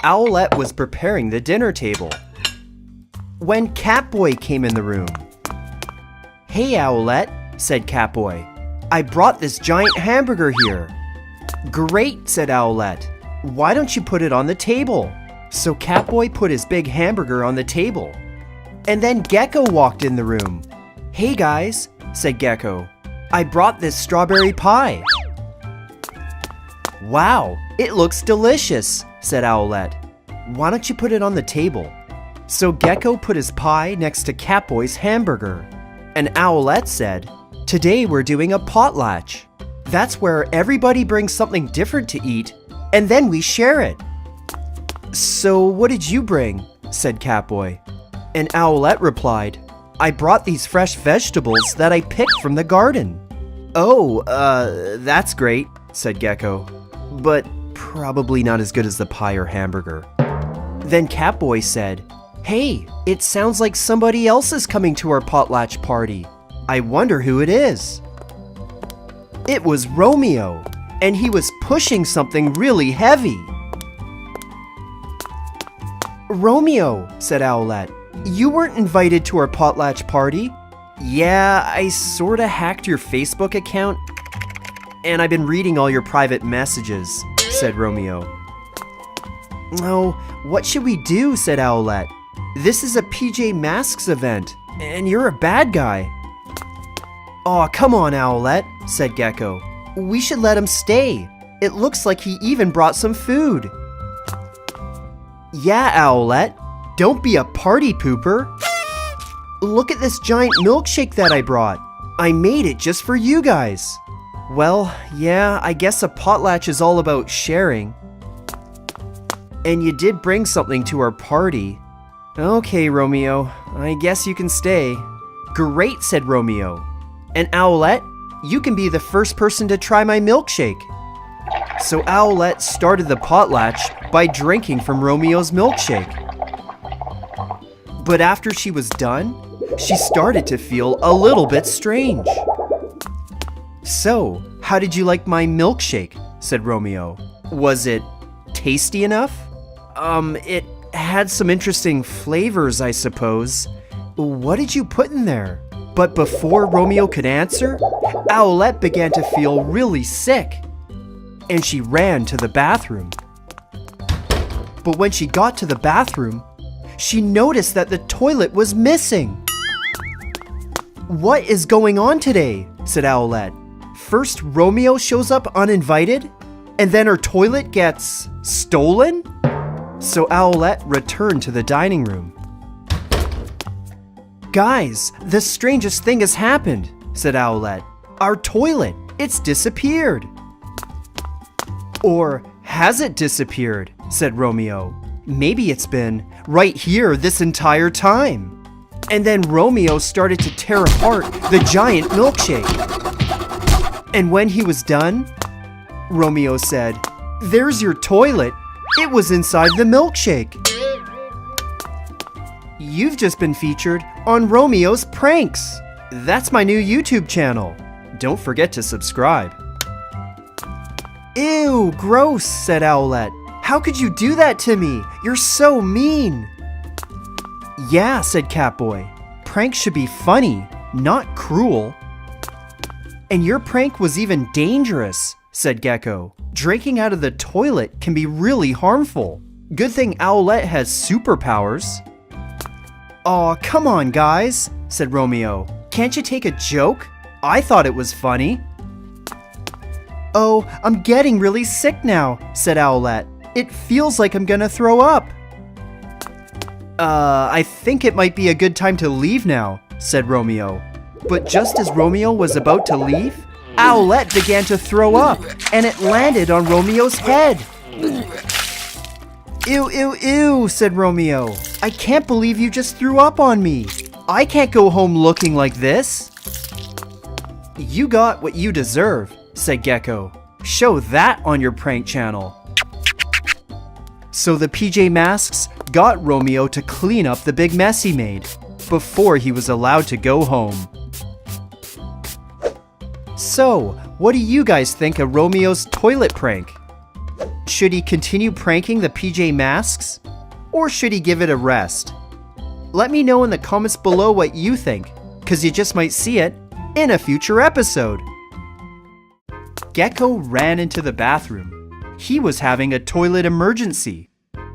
Owlette was preparing the dinner table when Catboy came in the room. "Hey, Owlette," said Catboy. "I brought this giant hamburger here." "Great," said Owlette. "Why don't you put it on the table?" So Catboy put his big hamburger on the table. And then Gekko walked in the room. "Hey guys," said Gekko. "I brought this strawberry pie." "Wow, it looks delicious," said Owlette. "Why don't you put it on the table?" So Gekko put his pie next to Catboy's hamburger. And Owlette said, "Today we're doing a potlatch. That's where everybody brings something different to eat, and then we share it." "So what did you bring?" said Catboy. And Owlette replied, "I brought these fresh vegetables that I picked from the garden." "Oh, that's great," said Gekko. "But probably not as good as the pie or hamburger." Then Catboy said, "Hey, it sounds like somebody else is coming to our potlatch party. I wonder who it is." It was Romeo, and he was pushing something really heavy. "Romeo," said Owlette, "you weren't invited to our potlatch party." "Yeah, I sorta hacked your Facebook account, and I've been reading all your private messages," said Romeo. "Oh, what should we do?" said Owlette. "This is a PJ Masks event, and you're a bad guy." "Aw, come on, Owlette," said Gekko. "We should let him stay. It looks like he even brought some food." "Yeah, Owlette, don't be a party pooper. Look at this giant milkshake that I brought. I made it just for you guys." "Well, yeah, I guess a potlatch is all about sharing. And you did bring something to our party." "Okay, Romeo, I guess you can stay." "Great," said Romeo. "And Owlette, you can be the first person to try my milkshake." So Owlette started the potlatch by drinking from Romeo's milkshake. But after she was done, she started to feel a little bit strange. "So, how did you like my milkshake?" said Romeo. "Was it tasty enough?" It had some interesting flavors, I suppose." "What did you put in there?" But before Romeo could answer, Owlette began to feel really sick, and she ran to the bathroom. But when she got to the bathroom, she noticed that the toilet was missing. "What is going on today?" said Owlette. "First Romeo shows up uninvited, and then her toilet gets stolen?" So Owlette returned to the dining room. "Guys, the strangest thing has happened," said Owlette. "Our toilet, it's disappeared." "Or has it disappeared?" said Romeo. "Maybe it's been right here this entire time." And then Romeo started to tear apart the giant milkshake. And when he was done, Romeo said, "There's your toilet. It was inside the milkshake." You've just been featured on Romeo's Pranks. That's my new YouTube channel. Don't forget to subscribe. "Ew, gross," said Owlette. "How could you do that to me? You're so mean." "Yeah," said Catboy. "Pranks should be funny, not cruel." "And your prank was even dangerous," said Gekko. "Drinking out of the toilet can be really harmful. Good thing Owlette has superpowers." "Aw, come on, guys," said Romeo. "Can't you take a joke? I thought it was funny." "Oh, I'm getting really sick now," said Owlette. "It feels like I'm gonna throw up." I think it might be a good time to leave now," said Romeo. But just as Romeo was about to leave, Owlette began to throw up, and it landed on Romeo's head. "Ew, ew, ew," said Romeo. "I can't believe you just threw up on me. I can't go home looking like this." "You got what you deserve," said Gekko. "Show that on your prank channel." So the PJ Masks got Romeo to clean up the big mess he made before he was allowed to go home. So, what do you guys think of Romeo's toilet prank? Should he continue pranking the PJ Masks? Or should he give it a rest? Let me know in the comments below what you think, because you just might see it in a future episode. Gekko ran into the bathroom. He was having a toilet emergency.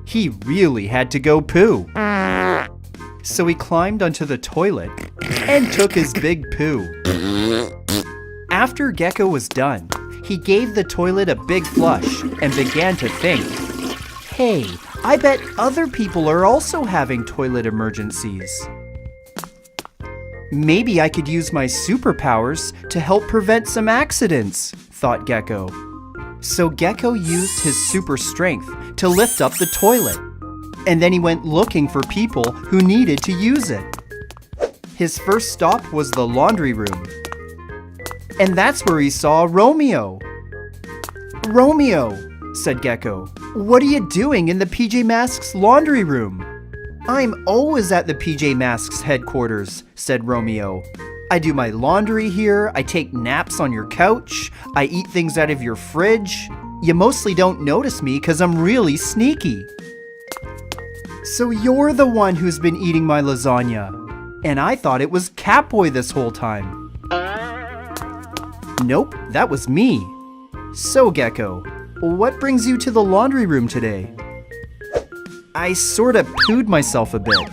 He really had to go poo. So he climbed onto the toilet and took his big poo. After Gekko was done, he gave the toilet a big flush and began to think, hey, I bet other people are also having toilet emergencies. Maybe I could use my superpowers to help prevent some accidents, thought Gekko. So Gekko used his super strength to lift up the toilet, and then he went looking for people who needed to use it. His first stop was the laundry room, and that's where he saw Romeo. Romeo, said Gekko, what are you doing in the PJ Masks laundry room? I'm always at the PJ Masks headquarters, said Romeo. I do my laundry here, I take naps on your couch, I eat things out of your fridge. You mostly don't notice me because I'm really sneaky. So you're the one who's been eating my lasagna. And I thought it was Catboy this whole time. Nope, that was me. So Gekko, what brings you to the laundry room today? I sorta pooed myself a bit.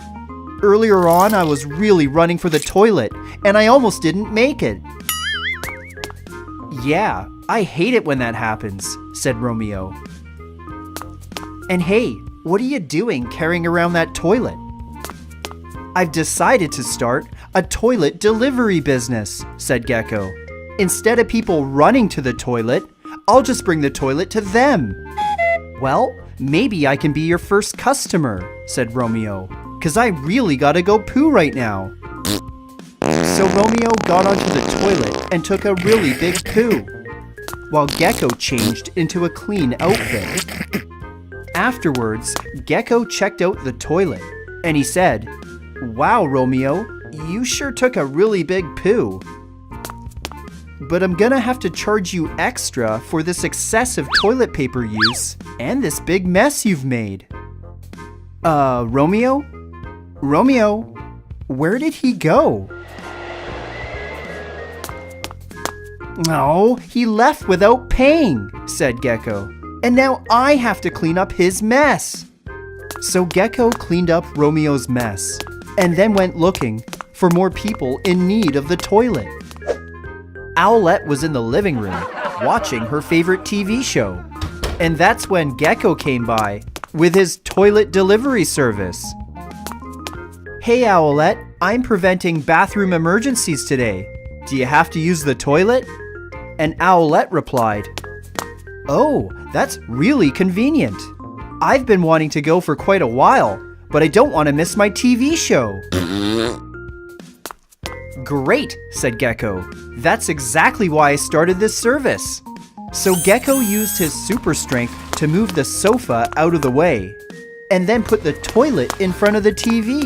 Earlier on, I was really running for the toilet, and I almost didn't make it. Yeah, I hate it when that happens, said Romeo. And hey, what are you doing carrying around that toilet? I've decided to start a toilet delivery business, said Gekko. Instead of people running to the toilet, I'll just bring the toilet to them. Well, maybe I can be your first customer, said Romeo, because I really gotta go poo right now. So Romeo got onto the toilet and took a really big poo, while Gekko changed into a clean outfit. Afterwards, Gekko checked out the toilet, and he said, "Wow, Romeo, you sure took a really big poo. But I'm gonna have to charge you extra for this excessive toilet paper use and this big mess you've made." Romeo? Romeo, where did he go? No, he left without paying, said Gekko. And now I have to clean up his mess. So Gekko cleaned up Romeo's mess and then went looking for more people in need of the toilet. Owlette was in the living room watching her favorite TV show. And that's when Gekko came by with his toilet delivery service. Hey Owlette, I'm preventing bathroom emergencies today. Do you have to use the toilet? And Owlette replied, "Oh, that's really convenient. I've been wanting to go for quite a while, but I don't want to miss my TV show." Great, said Gekko. That's exactly why I started this service. So Gekko used his super strength to move the sofa out of the way, and then put the toilet in front of the TV.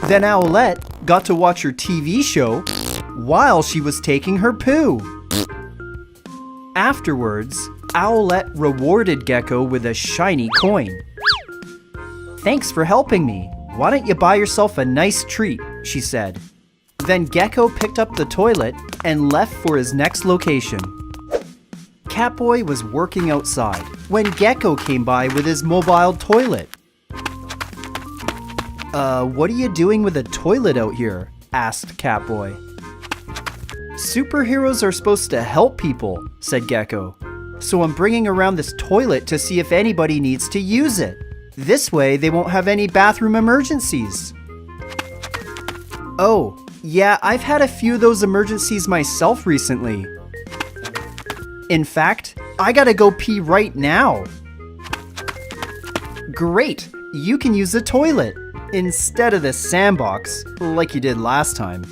Then Owlette got to watch her TV show while she was taking her poo. Afterwards, Owlette rewarded Gekko with a shiny coin. "Thanks for helping me. Why don't you buy yourself a nice treat?" she said. Then Gekko picked up the toilet and left for his next location. Catboy was working outside when Gekko came by with his mobile toilet. What are you doing with a toilet out here?" asked Catboy. "Superheroes are supposed to help people," said Gekko. "So I'm bringing around this toilet to see if anybody needs to use it. This way they won't have any bathroom emergencies." "Oh, yeah, I've had a few of those emergencies myself recently. In fact, I gotta go pee right now." "Great, you can use the toilet instead of the sandbox like you did last time."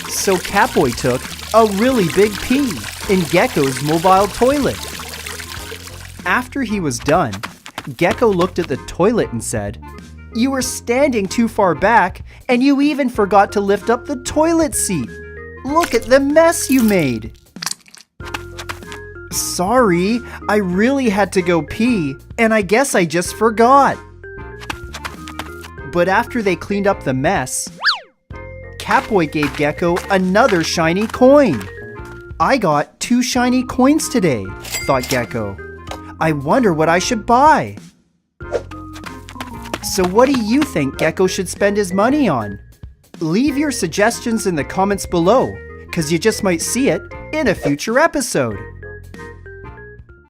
So Catboy took a really big pee in Gekko's mobile toilet. After he was done, Gekko looked at the toilet and said, "You were standing too far back, and you even forgot to lift up the toilet seat. Look at the mess you made." Sorry, I really had to go pee, and I guess I just forgot. But after they cleaned up the mess, Catboy gave Gekko another shiny coin. I got 2 shiny coins today, thought Gekko. I wonder what I should buy. So what do you think Gekko should spend his money on? Leave your suggestions in the comments below, because you just might see it in a future episode.